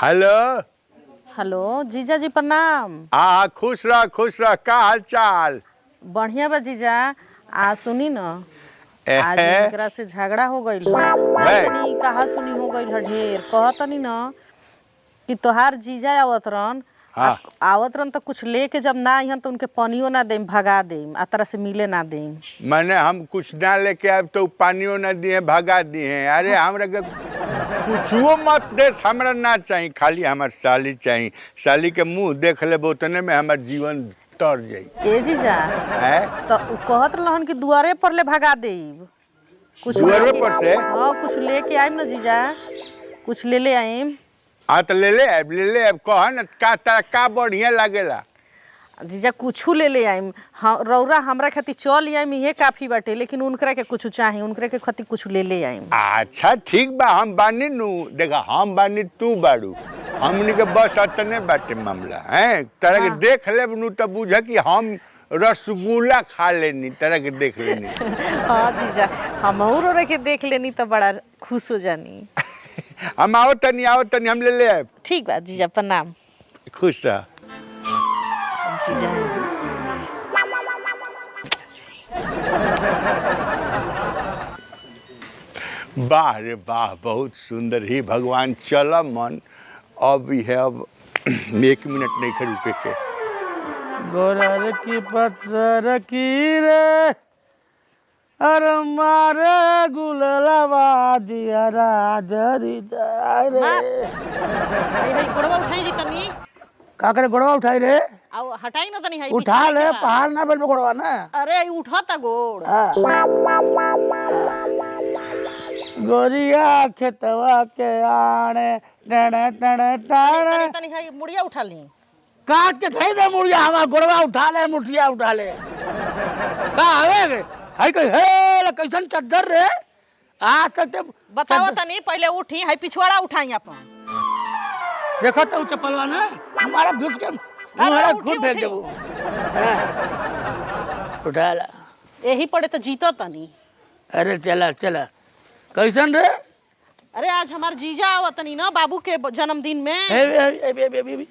Hello. Hello जीजा जी प्रणाम। खुश रह का हाल चाल। बढ़िया बा जीजा। सुनी न आज एहे, एकरा से झगड़ा हो गईल तनी कहा सुनी हो गईल ढेर कहतनी न कि तोहार जीजा आवत रहन हाँ। आवत रहन तो कुछ लेके जब ना आइहन तो उनके पनियो ना देम भगा देम आ तरह से मिले ना देम। मैंने हम कुछ ना लेके आए तो पानियों न दिए भगा दिए। अरे हमरा के कुछो मत दे, हमरा ना चाहिए, खाली हमार साली चाहिए। साली के मुंह देख ले उतने में हमार जीवन तर जाई। ए जीजा है तो उ कहत रहन कि दुआरे पर ले भगा देब। कुछ दुआरे लेके पर से? हाँ कुछ लेके आइम न जीजा, कुछ ले आइम। हाँ तो ले ले अब कह न का बढ़िया लागेला। जीजा कुछ ले आइम। हाँ रौरा हमरा खातिर चल आइम ये काफी बाटे, लेकिन उनकरा के कुछ चाही, उनकरा के खातिर कुछ ले आइम। अच्छा ठीक बा, हम बानी नु। देखा हम बानी तू बाड़ू, हमनी के बस अतने बाटे मामला है। तरह के देख ले नु तो बुझ कि हम रसगुल्ला खा लेनी, तरह के देख लेनी। हाँ जीजा हम रौरा के देख लेनी तो बड़ा खुश हो जानी। हम आओ तनी हम ले आए। ठीक बा जीजा प्रणाम। खुश रह जीजा वाह रे वाह, बहुत सुंदर ही भगवान। चला मन अब है, अब 1 मिनट नहीं कर रुके के। गोरर की पत्थर की रे अरे मारे गुललवा जिया राजरी जाए रे। गोड़वा उठाई जी तनी। का करे गोड़वा उठाई रे? आओ हटाई ना तनी। उठा ले, पहाड़ ना बेल पे गोड़वा ना। अरे उठता गोड़। गोरिया खेतवा के आने टने टने टने तनी है मुड़िया उठा ली। काट के धई दे मुड़िया, हमार गोड़वा उठा ले, मुठिया उठा ले। का हवे रे? हाय कह हे कैसन चद्दर रे? आज तक ते बताओ तनी पहले उठी है पिछवाड़ा उठाई अपन। देखो तो चप्पलवा ना हमारा घुस के हमारा खुद फेंक देबो। उठा ला। यही पड़े तो जीतो तनी। अरे चला चला। कैसन रे? अरे आज हमार जीजा आवत तनी ना बाबू के जन्मदिन में। ए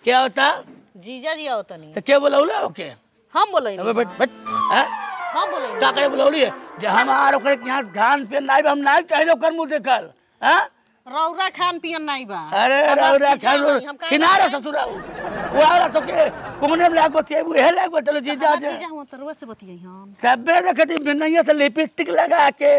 क्या होता? जीजा जी आवत तनी। तो क्या बोलौला ओके? हम बोले अबे बैठ बैठ। हां हम बोले का करे बोलौली है जे हमार ओकरे के यहां धान पे नाइ हम नाइ चाहिए ओकर मुंह देखल। हां रौरा खान पियन नहीं बा। अरे रौरा खान खिनारे ससुरा वो आला तो के कोने में लागो थे वो हे लागो चलो जीजा जीजा हम तरवा से बतियै हम। तबे देखती बिनैया से लिपस्टिक लगा के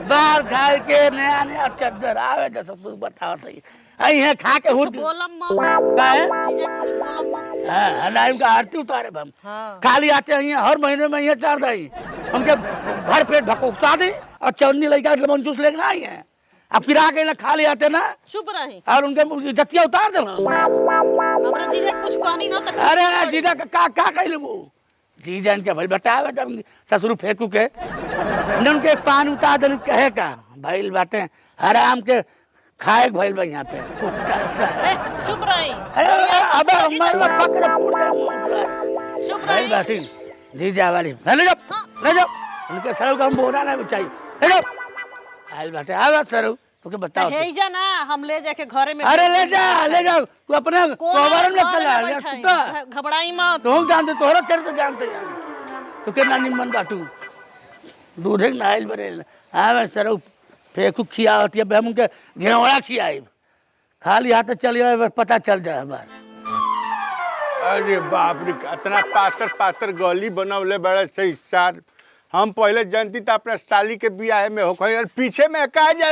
बाल खाए के नया नया चद्दर आवे तो ससुर बताओ सही आई है खा के हुट बोलम मत का है। जीजा कुछ बोलम मत। हां नाइम का आरती उतारे हम। हां खाली आते हैं हर महीने में ये चार दई उनके भर पेट भकोसता दे और चौनी लड़का लेमन जूस लेके आई है। अब फिर आके ना खाली आते ना चुप रही और उनके जतिया उतार दे। हमरा जीजा कुछ कहनी ना त। अरे जीजा का कह लेबू? जीजा इनके भइल बतावे जब ससुर फेंकू के न उनके पान उतार दे कहे का भइल बाटे हराम के खाए भइल बा यहाँ पे कुत्ता सा। चुप रही। अरे अबे हमारे पकड़ फूट गए। चुप भइल रही। बाटी जीजा वाली ले जाओ उनके सर का हम बोला ना चाहिए ले जाओ आइल बाटे आवा सर तोके बताओ हे जा ना हम ले जाके घरे में। अरे ले जा तू अपने कोवर में चला ले कुत्ता घबराई मत। तू जानते तोहरा चर तो जानते तू के नानी मन बाटू दूध एक नाइल बरे आवे सर फेंकू खियावत है हम के घेवड़ा खियाई खाली हाथ चलिए बस पता चल जाए हमार। अरे बाप रे, इतना पातर गली बनवले बड़ा सही सार। हम पहले जानती तो अपना साली के बियाह में हो खई, पीछे में का जा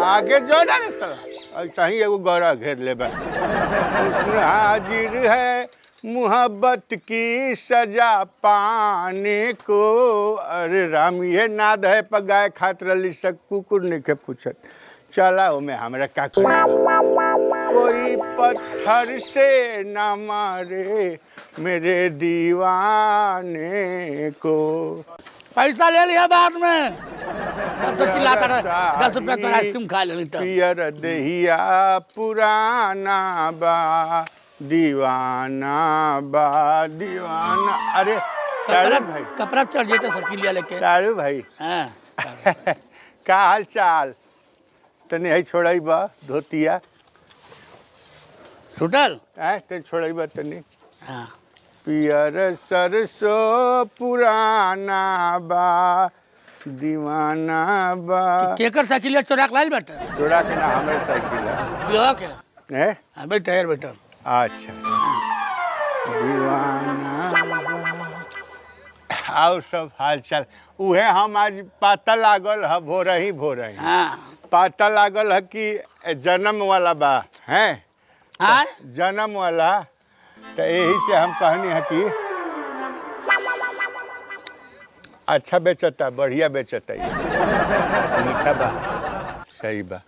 आगे जो ना साला ऐसा ही एगो गौरा घेर ले बा। उसमें हाजिर है मोहब्बत की सजा पाने को। अरे राम ये नाद है पर गाय खात रही सक कुकुर नहीं के पूछत। चला में हमरा का करे, कोई पत्थर से न मारे मेरे दीवाने को। पैसा ले लिया बाद में तब तो चिल्लाता रहा 10 रुपया तो आइसक्रीम खा लेनी तब। पियर दहिया पुराना बा दीवाना बा दीवाना। अरे सारू भाई कपड़ा चढ़ जेते सब किलिया लेके। सारू भाई हां का हाल चाल? तने है छोड़ाई बा धोतिया टूटल ते छोड़ी बात नहीं। हाँ पियर सरसो पुराना बा दीवाना बा। केकर साइकिल चोरा के लाइल बेटा चोरा के ना हमारे साइकिल है। बिया के हैं? हाँ बेटा यार बेटा अच्छा दीवाना बा। और सब हाल चाल उहे हम आज पता लागल है भोरही हाँ पता लागल है कि जन्म वाला बा हैं हाँ जन्म वाला तो यही से हम कहनी है कि अच्छा बेचता बढ़िया बेचता ये मीठा बा सही बा।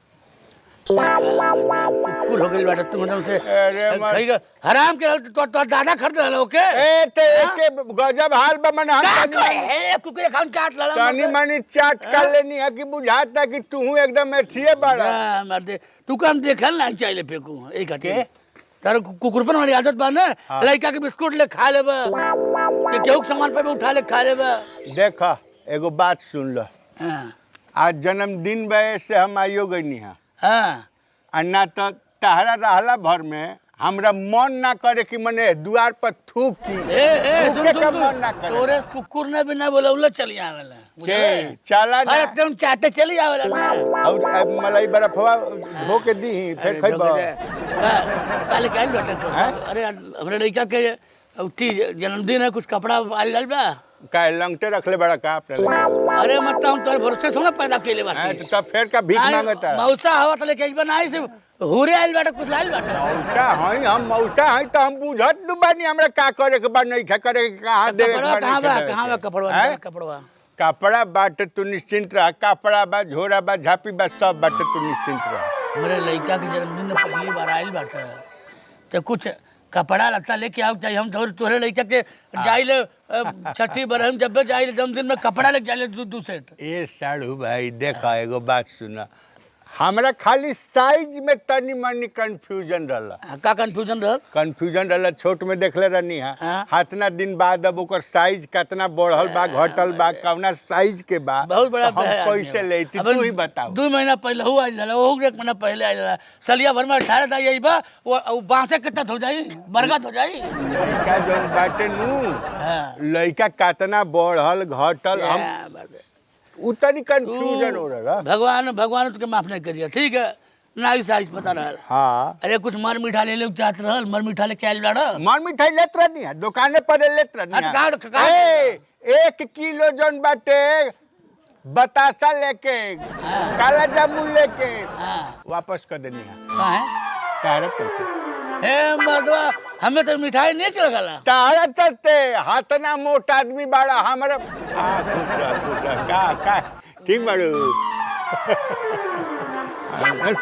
कुकुर हो गई बेटा तुम एकदम से अरे मर- खइगा हराम के तो दादा खरीद रहा ओके ए ते के गजब हाल बा मन हम हे कुकुर खान चाट लड़ा तनी मनी चाट कर लेनी है कि बुझाता कि तू एकदम एथिए बड़ा। मार दे तू काम देखल ना चाहिए फेंकू एक के? हटे तार कुकुरपन वाली आदत बा ना लड़का के बिस्कुट ले खा लेबा के केहू के सामान पे उठा ले खा लेबा देख एगो बात सुन लो हां आज जन्मदिन बे से हम आइयो गई है हां ना तो तहरा रहला भर में हमरा मन ना करे कि मने द्वार पर थूकी थूके का मन ना करे। तोरे कुकुर ने बिना बोलौले चली आवेला के चला ना अरे तुम चाटे चली आवेला ना और अब मलाई बर्फवा धो के दी फिर खइबा। काले काल बेटा अरे हमरे लड़का के उठी जन्मदिन है कुछ कपड़ा आल डाल बा का लंगटे रखले बड़ा का अपने लगे? अरे मतलब हम तोरे भरोसे थोड़ा पैदा केले बाटे तो तब फिर का भीख मांगता मौसा हवा तो लेके आइबा नहीं से हुरे आइल बाटे कुछ लाइल बाटे मौसा हई हम मौसा हई तो हम बुझत दू बानी हमरा का करे के बा नहीं करे के कहां देवे कपड़वा कहां बा कपड़वा कपड़वा कपड़ा बाटे तू निश्चिंत रह कपड़ा बा झोरा बा झापी बा सब बाटे तू निश्चिंत रह। मेरे लड़का के जन्मदिन में पहली बार आइल बाटे तो कुछ कपड़ा लत्ता लेके आओ चाहिए हम तोरे लड़का के जाइले छठी बरहम जब जाइले जन्मदिन में कपड़ा लेके जाइले दू सेट ए साड़ू भाई देखा एगो बात सुना हमरा खाली साइज में तनी मनी कंफ्यूजन रहला। का कंफ्यूजन रहल कंफ्यूजन रहला छोट में देखले रहनी है हाँ। हाथना दिन बाद अब ओकर साइज कितना बढ़ल बा घटल बा कौना साइज के बा बहुत बड़ा तो हम कैसे लेती तू ही बताओ। 2 महीना पहले हो आइल रहा वो एक महीना पहले आइल रहा सलिया भर में 18 दाई आइबा वो बांसे कितना हो जाई बरगद हो जाई लड़का जौन बाटे नू हां लड़का कितना बढ़ल घटल हम उतनी कंफ्यूजन हो रहा। भगवान तुके माफ नहीं करिए ठीक है ना ही साइज पता रहल हाँ अरे कुछ मर मिठा ले चाहत रहल मर मिठा ले क्या लाड़ मन मिठाई लेत रहनी है दुकाने पर लेत रहनी है 1 किलो जौन बाटे बतासा लेके काला जामुन लेके वापस कर देनी है कहाँ है तारत चलते हे मर्दवा हमें तो मिठाई नहीं लगला तारत चलते हाथना मोटा आदमी बाड़ा हमारा खुश का ठीक बाड़ू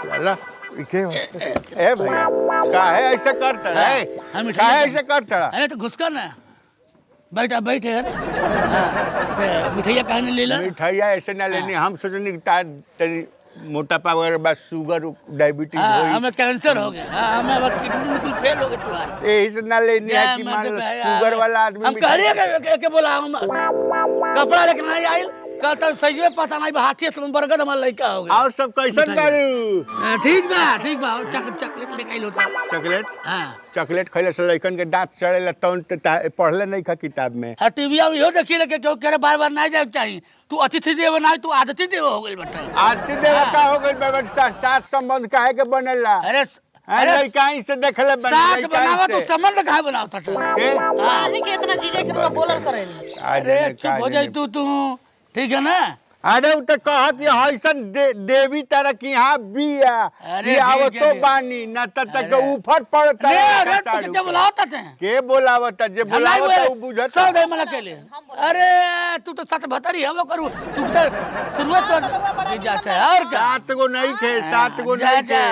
साला के ए भैया काहे ऐसे करता है हम काहे ऐसे करता अरे तो घुस कर ना बैठा बैठे यार मिठाइया कहाँ नहीं ले ला मिठाइया ऐसे ना लेनी हम सोचनी तेरी मोटापा वगैरह बस शुगर डायबिटीज हमें कैंसर हो गया हमें अब किडनी बिल्कुल फेल हो गई तुम्हारी यही से ना लेनी है कि मान लो शुगर वाला आदमी हम कह रहे हैं के बोला हम कपड़ा लेके नहीं आइल कहता सही में पता नहीं हाथी से बरगद हमारा लड़का हो गया और सब कैसन बाड़ू ठीक बा चॉकलेट लेके आइल होता चॉकलेट हां चॉकलेट खइले से लड़कन के दांत चढ़ेला तौन पढ़ले नहीं खा किताब में हाँ टीवी में इहो देखिए लेके क्यों कह रहे बार नहीं जाए चाहिए तू अतिथि देव ना तू आदति देव हो गई बेटा आरती देवा का हो गइल बाबा साथ संबंध काहे के बनेला अरे अरे कहीं से देखले साग बनावा तो संबंध काहे बनावता के काहे के इतना जीजे के तो बोलल करेली अरे चुप हो जाई तू ठीक है ना अरे उ तो कहा कि हईसन देवी तरह की यहाँ बिया अरे ये आवतो ठीक है। बानी न तक ऊपर पड़ता अरे तू कितना बुलावता थे के बोलावता जे बोलावता उ बुझत सौ गए मला के लिए अरे तू तो सच भतरी है वो करू तू तो शुरुआत तो जाता है और क्या 7 गो नहीं थे 7 गो नहीं थे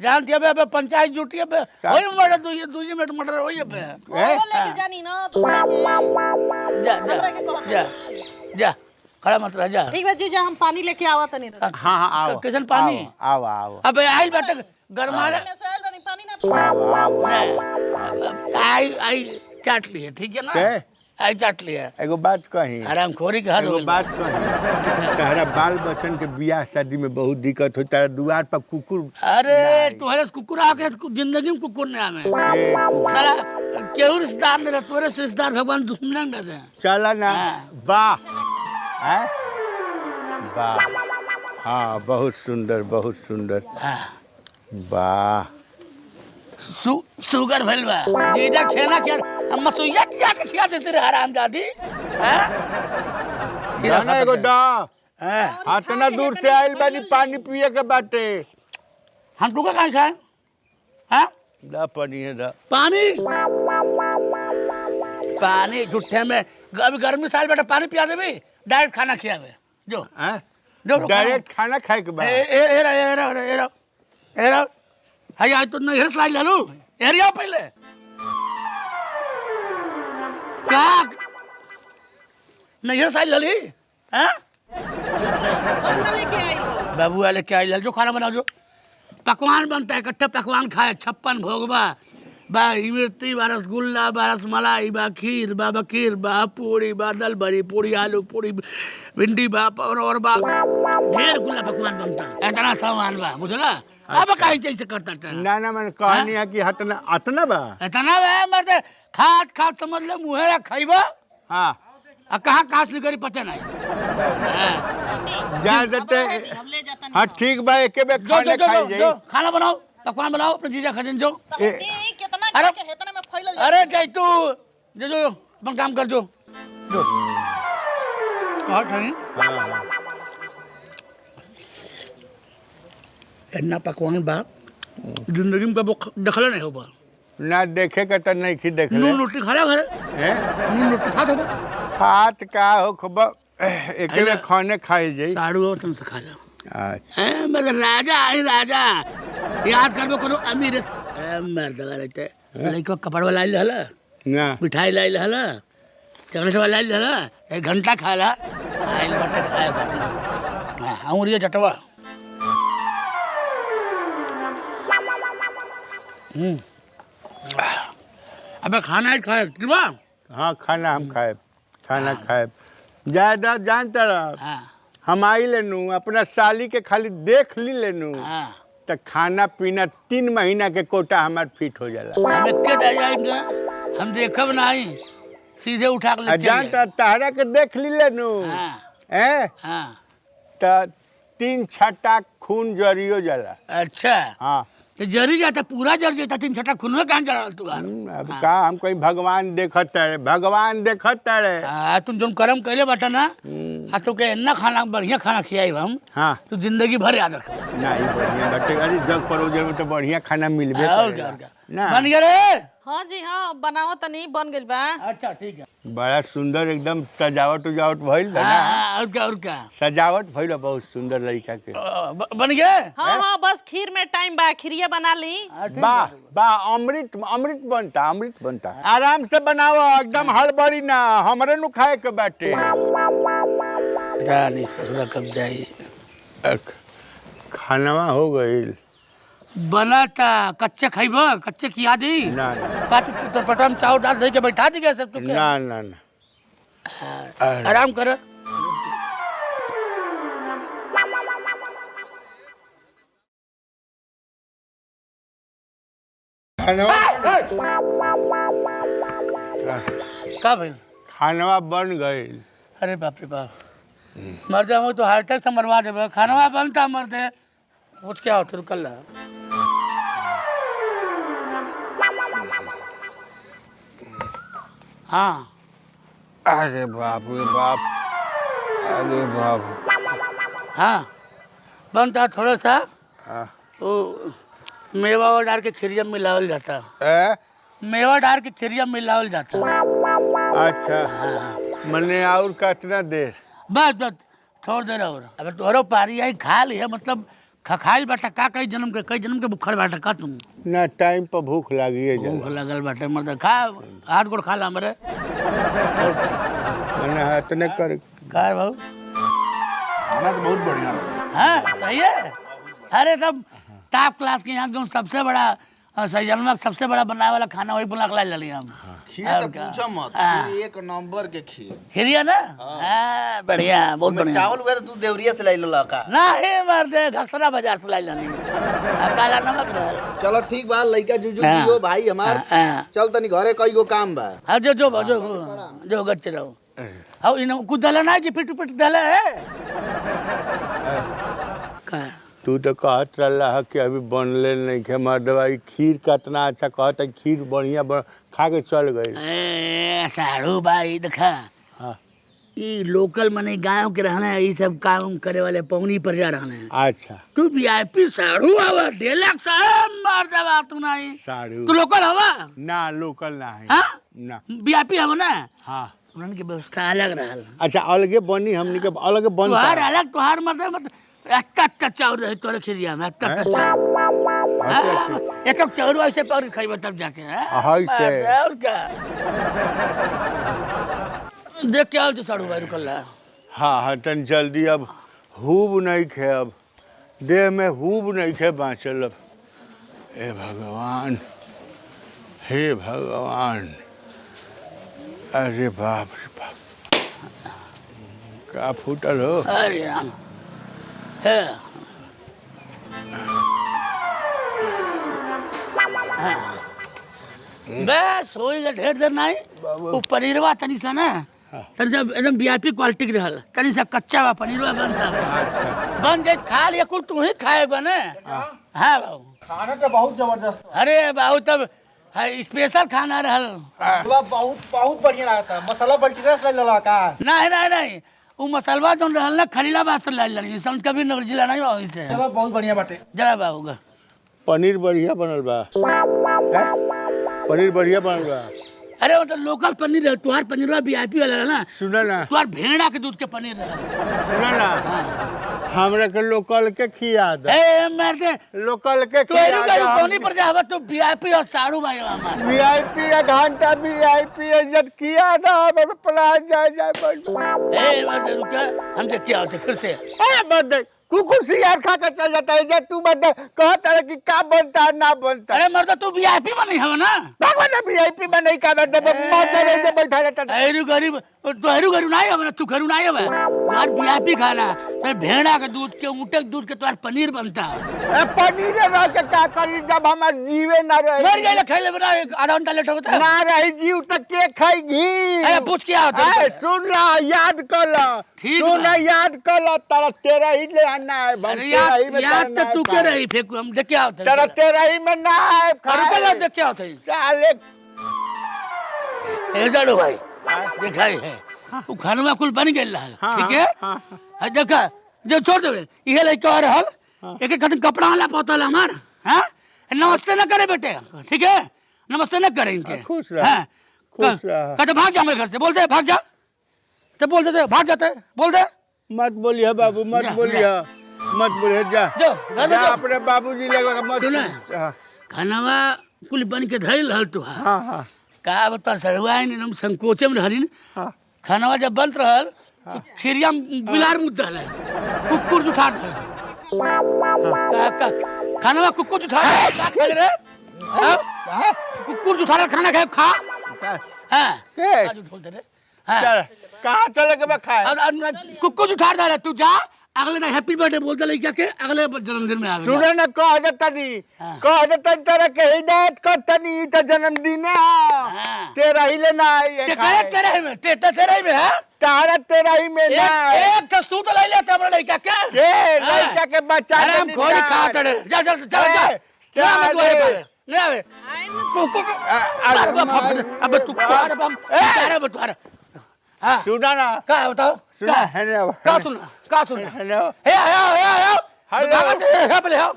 जानती है बे पंचायत जुटी है बे होई मर्डर दूसरी मिनट मर्डर होई है बे लेके जानी ना दूसरा के जा खड़ा मत रह जा ठीक है जीजा हम पानी लेके आवा तनी हाँ आओ कैसन पानी आओ आओ अबे आइल बाटे गरमा में से आइल बनी पानी ना आई चाट लिए ठीक है ना के आई चाट लिया एगो बात कही, आराम खोरी के हाथ एगो बात कही, तहरा बाल बच्चन के बियाह शादी में बहुत दिक्कत होता है, द्वार पर कुकुर। अरे तोहरे कुकुर आके जिंदगी में कुकुर ने आवे साला केहू रिश्तेदार ने तोरे से रिश्तेदार भगवान दुश्मन में दे चला ना। हाँ। वाह हैं? वाह, हाँ बहुत सुंदर बहुत सुंदर। हाँ वाह शुगर भइल बा जीजा छेना के हम मसुइया किया के खिया देते रे हरामजादी हैं जाना एगो दा हैं इतना दूर से आइल बानी पानी पिए के बाटे। हम टुका काहे खाए हैं दा पानी है दा। पानी पानी झूठे में अभी गर्मी साल बेटा पानी पिया देबी डायरेक्ट खाना खियावे जो हैं? जो जो डायरेक्ट खाना खाए के बाद ए हाय आज तो नहीं हंस लाई लालू एरिया पहले क्या नहीं हंस लाई लाली हैं बाबू वाले क्या आई जो खाना बनाओ जो पकवान बनता है इकट्ठा पकवान खाए 56 भोगबा बा इमरती बा रसगुल्ला बा रसमलाई बा खीर बा पूड़ी बा दल बड़ी पूड़ी आलू पूड़ी भिंडी बा और बा ढेर गुल्ला पकवान बनता है इतना सामान बा बुझला अब काहे चैसे करता है ना ना मैंने कहनी है कि हतना अतना बा। इतना बा मर्द खात खात समझ ले मुहेरा खइबा हाँ आ कहाँ कास निकरी पता नहीं जा देते। हाँ ठीक बा एके बे जो खाने जो खाई जो जाई। जो खाना बनाओ पकवान बनाओ अपने जीजा खजन जो ए- अरे जाई तू जो जो अपन काम कर जो और ठहरी हाँ, इतना पकवान बा जिंदगी में कबो देखले नहीं होबा ना देखे का तो नहीं खी देख ले नून रोटी खा घरे हैं? नून रोटी खा दो खात का हो खब एके बे खाने खाई जाई। साड़ू और तुम से खा लो अच्छा मगर राजा आई राजा याद करबो कोनो अमीर मर्द रहते लइको कपड़वा लाई हला ना मिठाई लाई हला चॉकलेट वाला लाई हला एक घंटा खाला आइल बटे खाए घटना अंगुरिया चटवा अबे खाना ही खाए किबा हाँ खाना हम खाए खाना खाए ज्यादा जानता रह हाँ हम आई लेनू अपना साली के खाली देख ली लेनू हाँ तो खाना पीना 3 महीना के कोटा हमार फिट हो जाला। हम एके दे जाइब ना हम देखब नहीं सीधे उठा के ले चल जानता तारा के देख ली लेनू हाँ हैं हाँ तो 3 छटा खून जरियो जाला। अच्छा हाँ तो जरी जाता पूरा जर जाता 3 छटा खून में कहाँ जरा तू अब का हम कोई भगवान देखत है भगवान देखत है। तुम जो कर्म कैले बटा ना तो के इतना खाना बढ़िया खाना खियाई हम हाँ तो जिंदगी भर याद रख नहीं बढ़िया बटे अरे जग परोजे में तो बढ़िया खाना मिलबे और करेला। क्या ना बन गया रे हाँ जी हाँ बनाओ तनी बन गइल बा। अच्छा ठीक है बड़ा सुंदर एकदम सजावट उजावट भइल बा ना। और क्या सजावट भइल बा बहुत सुंदर लड़का के। बन गया हाँ हाँ बस खीर में टाइम बा खीरिया बना ली। वाह वाह अमृत अमृत बनता आराम से बनाओ एकदम हड़बड़ी ना हमरे नु खाए के बाटे। रानी ससुरा कब जाई खानावा हो गइल बनाता कच्चे खाइब कच्चे खिया दी ना ना का तो पटा में चावल डाल दे के बैठा दी सब तुम ना ना ना आराम कर खानावा का भाई खानावा बन गइल। अरे बाप रे बाप मर जाओ तो हार्ट अटैक से मरवा देबे खाना बनता मर दे कुछ क्या होता रुकल हाँ अरे बाप रे बाप अरे बाप हाँ बनता थोड़ा सा हाँ। वो मेवा और डाल के खिरिया मिलावल जाता ए? मेवा डाल के खिरिया मिलावल जाता अच्छा मने और कितना देर बस बस थोड़ी देर और अब तोहरो पारी आई खा लिया मतलब खखाइल बाटा का कई जन्म के बुखार बाटा का तुम ना टाइम पर भूख लगी है भूख लगल बाटे मर्द खा हाथ गोड़ खा ला हमरे मने हाथ ने कर का है बाबू खाना तो बहुत बढ़िया हाँ सही है अरे सब टॉप क्लास के यहाँ जो सबसे बड़ा सही जन्म सबसे बड़ा बनाने वाला खाना वही बुला के ला लिया हम खीर और तो क्या? पूछो मत हाँ। खीर एक नंबर के खीर खिरिया ना हाँ बढ़िया बहुत में बढ़िया चावल हुआ तो तू देवरिया से लाई लो लड़का ना हे मार दे घसरा बाजार से लाई लानी काला नमक रहल चलो ठीक बा लइका जुजू हाँ। दियो भाई हमार हाँ चल तनी घरे कई गो काम बा हाँ जो गच्चे रहो हाँ इन कुछ दला ना कि पिट पिट दला है का तू तो कहत रहा कि अभी बनले नहीं के मर्दवा ई खीर कितना अच्छा कहत है खीर बढ़िया खा के चल गई ए साड़ू भाई देखा हाँ। ये लोकल मने गांव के रहना है ये सब काम करे वाले पौनी पर जा रहना है अच्छा तू वीआईपी साड़ू आवा डेलक साहब मार दबा तू नहीं साड़ू तू लोकल हवा ना लोकल ना है हाँ ना वीआईपी हवा ना हाँ उन्हन के व्यवस्था अलग रहल अच्छा अलगे बनी हमनी के अलगे बनता तुहार अलग तुहार मतलब एक चाउर रहे तोरे खिरिया में एक एक चाउर ऐसे पर खाइबे तब जाके हाय से। और क्या देख के आओ साड़ू भाई रुकल रहा हाँ हाँ तन जल्दी अब हूब नहीं खे अब देह में हूब नहीं खे बाँचल अब हे भगवान हे भगवान अरे बाप रे बाप का फूटल हो अरे राम है बस हो गया ढेर देर नहीं वो पनीरवा तनी सा ना तनी सा एकदम वीआईपी क्वालिटी के रहल तनी सा कच्चा बा पनीरवा बनता बा बन जाए खा लिया कुल तू ही खाए बने हाँ बाबू खाना तो बहुत जबरदस्त अरे बाबू तब स्पेशल खाना रहल बा बहुत बहुत बढ़िया लगा मसाला बल्टीरस लगा का नहीं नहीं नहीं वो मसलवा जो रहल ना खलीलाबाद से लाइल जानी सन कभी नगर जिला नहीं वहीं से चलो बहुत बढ़िया बाटे जरा बाबू का पनीर बढ़िया बनल बा हैं? पनीर बढ़िया बनल बा अरे वो तो लोकल पनीर है तुहार पनीरवा वीआईपी वाला है ना सुना ना तुहार भेड़ा के दूध के पनीर है सुना ना हमरा के लोकल के खिया दे ए मार दे लोकल के तो एरू का कोनी पर जावा तो वीआईपी और साड़ू भाई हमार वीआईपी घंटा वीआईपी इज्जत किया ना हमें प्लान जाए ए मार दे रुका हम देख के आते फिर से मत कुकुर सियार खा कर चल जाता है जब तू बता कहता है कि क्या बनता है ना बनता है अरे मर्द तू वीआईपी में नहीं हो ना भगवान वीआईपी में नहीं खा बैठे मत बैठा रहता है एरू गरीब तो एरू गरीब नहीं हो ना तू करू नहीं हो तुहार वीआईपी खाना तो भेड़ा के दूध के ऊँट के दूध के तुहार पनीर बनता ए, पनीर रह के क्या करी जब हमार जीवे ना मर रहे गए खेले बना आधा घंटा लेट होता है ना रही जीव तक के खाई घी अरे पूछ क्या होता ए, है सुन रहा याद कर ला ठीक सुन बा। याद कर ला तारा तेरा ही ले आना है हम अरे तेरा ही याद में याद करना तो है तू खाए। के रही फेंकू हम देख क्या होता तेरा है तेरा ही में ना है अरे खाए। पहले देख क्या होता है साले ए जाड़ो भाई देखा है वो खानवा कुल बन गए रहल हाँ, ठीक है हाँ, हाँ देखा जो छोड़ दे ये लड़का आ रहल एक एक खतन कपड़ा वाला पोतल हमार हाँ नमस्ते न करे बेटे ठीक है नमस्ते न करे इनके खुश रह, हाँ खुश रह। कहते भाग जा मेरे घर से बोल दे भाग जा तो बोल देते भाग जाते बोल दे मत बोलिए बाबू मत जा, बोलिए मत बोलिए जा जो, घर में जा जो। अपने बाबूजी लगा मत सुना। हाँ खानवा कुल बन के धैल रहल तू हाँ हाँ का बता सड़वाइन एकदम संकोचे में रहलिन हाँ। खानवा जब बनत रहल तो खिरिया में बिलार मुद्दा है कुकुर जुठा दे का खानवा कुकुर जुठा का खा रे हाँ? कुकुर जुठा रहा खाना खाए खा हां के? आज बोलते रे हां चल कहाँ चले के बा खाए कुकुर जुठा दे तू जा अगले ना हैप्पी बर्थडे बोलते लड़का के अगले जन्मदिन में आवे सुने न कह देतनी हाँ। कह देतनी तेरा के हिदायत करतनी तो जन्मदिन है हाँ। तेरा ही लेना है ते करे तेरे में ते तेरे में है तारा तेरा ही में ना है एक तो सूत ले लेते हमरा लड़का के के लड़का के बच्चा अरे हम खोरी खा तड़े जा जा जा जा क्या मैं तुम्हारे पास नहीं आवे अब तू तुम्हारे बम अरे बटवारा हां सुना ना का बताओ सुना है ना का सुना हेलो हे आयो हेलो। हे बोले हो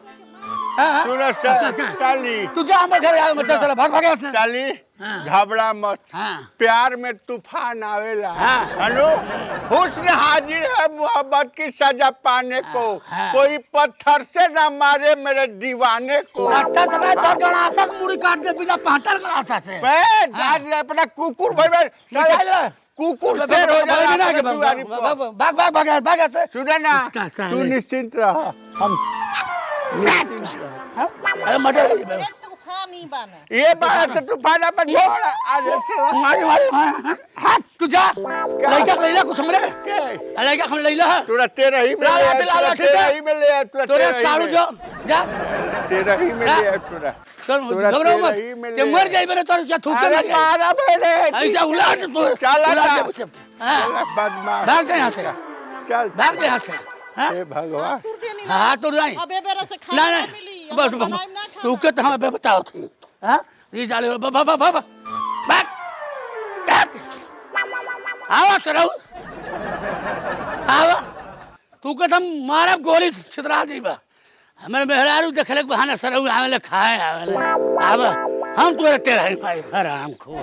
हां सुना साली तू जा हमारे घर आ मत चल भाग भाग से साली हाँ। घबरा मत हां प्यार में तूफान आवेला हाँ। हेलो हुस्न हाजिर है मोहब्बत की सजा पाने को हाँ। कोई पत्थर से न मारे मेरे दीवाने को अच्छा समय तो गणासा मुड़ी काट दे बिना पाटल गणासा से बैठ आज ले अपना कुकुर भाई निकाल ले कुकुर शेर हो जाएगा के भाग भाग से सुना ना कुत्ता साले। तू निश्चिंत रह हम निश्चिंत रह अरे मटर नहीं बाना ये बात तो तूफान अपन छोड़ अरे साला मारे मारे हाथ तू जा लड़का लैला कुछ हमरे के लड़का हम लैला तोरा तेरा ही में ला, ले ला, आया, ला, ला, तोरा ठीक है। तेरा ही में ले आया, तोरा तोरे तेरा ही साड़ू में। जो जा तेरा ही में ले आया, तोरा तोरा घबराओ तेरा मत ही में ते ले मर आया। जाई बरे तोर क्या थूक अरे दे मारा मैंने ऐसा उलाट तो चला उलाट ना। दे मुझसे। हाँ, चला, बदमाश भाग जा यहाँ से चल भाग जा यहाँ से हाँ हे भगवान हाँ तो नहीं अबे बेरा से ना खाना नहीं मिली बस हम बनाई ना तू के तो हमें बताओ थी हाँ ये जाले बाबा बाबा बाबा आवा चलो आवा तू के हम मारा गोली छितरा दीबा हमारे मेहरारू देखले के बहाना सरऊ आवेले खाए आवेले आवा हम तोरे तेरा ही भाई हराम खो